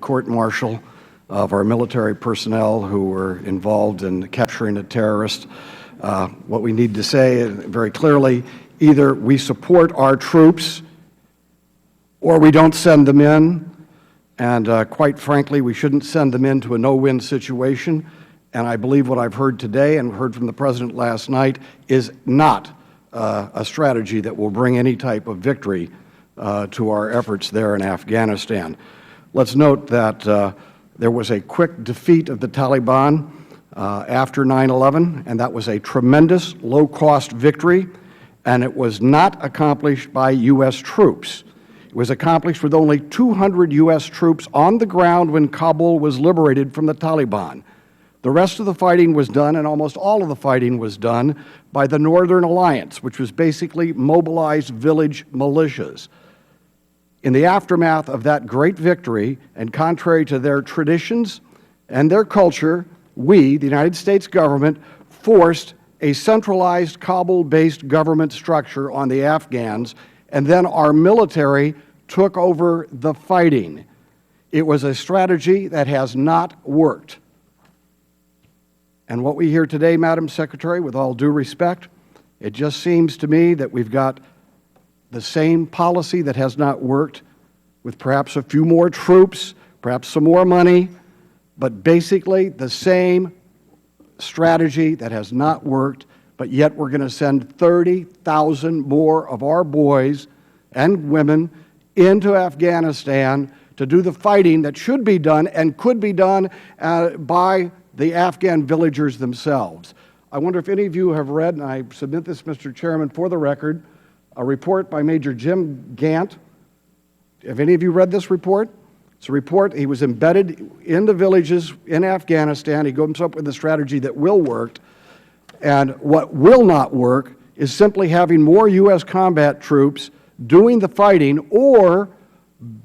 court-martial of our military personnel who were involved in capturing a terrorist. What we need to say very clearly, either we support our troops or we don't send them in. And quite frankly, we shouldn't send them into a no-win situation. And I believe what I've heard today and heard from the President last night is not a strategy that will bring any type of victory to our efforts there in Afghanistan. Let's note that there was a quick defeat of the Taliban after 9/11, and that was a tremendous low-cost victory, and it was not accomplished by U.S. troops. It was accomplished with only 200 U.S. troops on the ground when Kabul was liberated from the Taliban. The rest of the fighting was done, and almost all of the fighting was done by the Northern Alliance, which was basically mobilized village militias. In the aftermath of that great victory, and contrary to their traditions and their culture, we, the United States government, forced a centralized Kabul-based government structure on the Afghans, and then our military took over the fighting. It was a strategy that has not worked. And what we hear today, Madam Secretary, with all due respect, it just seems to me that we've got the same policy that has not worked, with perhaps a few more troops, perhaps some more money, but basically the same strategy that has not worked, but yet we're going to send 30,000 more of our boys and women into Afghanistan to do the fighting that should be done and could be done by the Afghan villagers themselves. I wonder if any of you have read, and I submit this, Mr. Chairman, for the record, a report by Major Jim Gant. Have any of you read this report? It's a report. He was embedded in the villages in Afghanistan. He comes up with a strategy that will work. And what will not work is simply having more U.S. combat troops doing the fighting or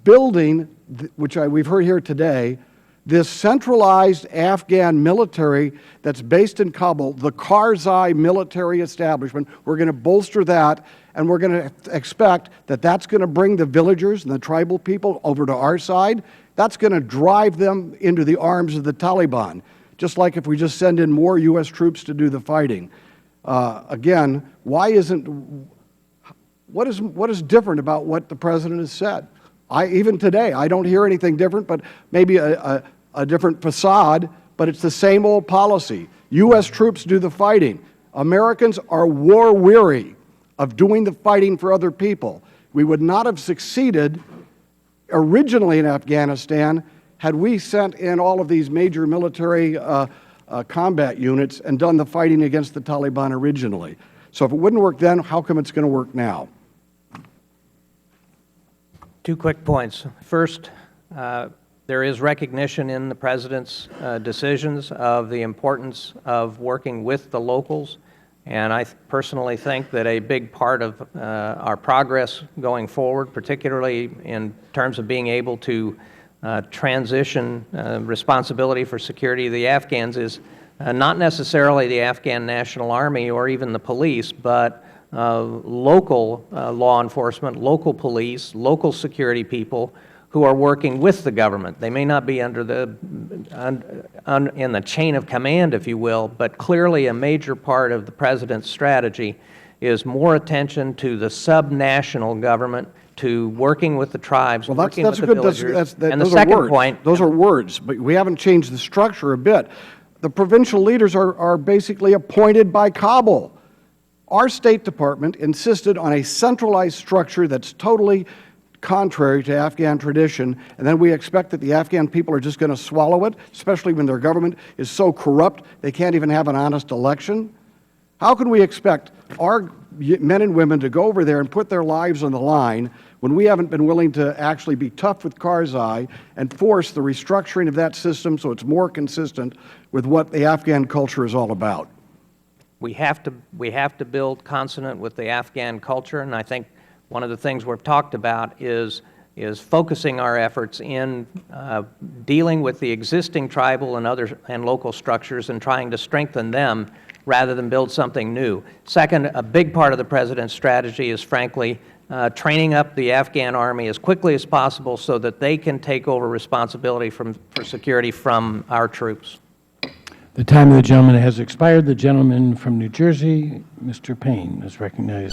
building, which we've heard here today, this centralized Afghan military that's based in Kabul, the Karzai military establishment. We're going to bolster that, and we're going to expect that that's going to bring the villagers and the tribal people over to our side. That's going to drive them into the arms of the Taliban, just like if we just send in more U.S. troops to do the fighting. Again, what is different about what the President has said? Even today, I don't hear anything different, but maybe a different facade, but it's the same old policy. U.S. troops do the fighting. Americans are war-weary of doing the fighting for other people. We would not have succeeded originally in Afghanistan had we sent in all of these major military combat units and done the fighting against the Taliban originally. So if it wouldn't work then, how come it's going to work now? Two quick points. First, there is recognition in the President's decisions of the importance of working with the locals, and I personally think that a big part of our progress going forward, particularly in terms of being able to transition responsibility for security of the Afghans, is not necessarily the Afghan National Army or even the police, but local law enforcement, local police, local security people who are working with the government. They may not be under the in the chain of command, if you will, but clearly a major part of the President's strategy is more attention to the subnational government, to working with the tribes, working with the villagers. And the second point, those are words, but we haven't changed the structure a bit. The provincial leaders are basically appointed by Kabul. Our State Department insisted on a centralized structure that's totally contrary to Afghan tradition, and then we expect that the Afghan people are just going to swallow it, especially when their government is so corrupt they can't even have an honest election? How can we expect our men and women to go over there and put their lives on the line when we haven't been willing to actually be tough with Karzai and force the restructuring of that system so it's more consistent with what the Afghan culture is all about? We have to build consonant with the Afghan culture, and I think one of the things we've talked about is focusing our efforts in dealing with the existing tribal and local structures and trying to strengthen them rather than build something new. Second, a big part of the President's strategy is, frankly, training up the Afghan Army as quickly as possible so that they can take over responsibility for security from our troops. The time of the gentleman has expired. The gentleman from New Jersey, Mr. Payne, is recognized.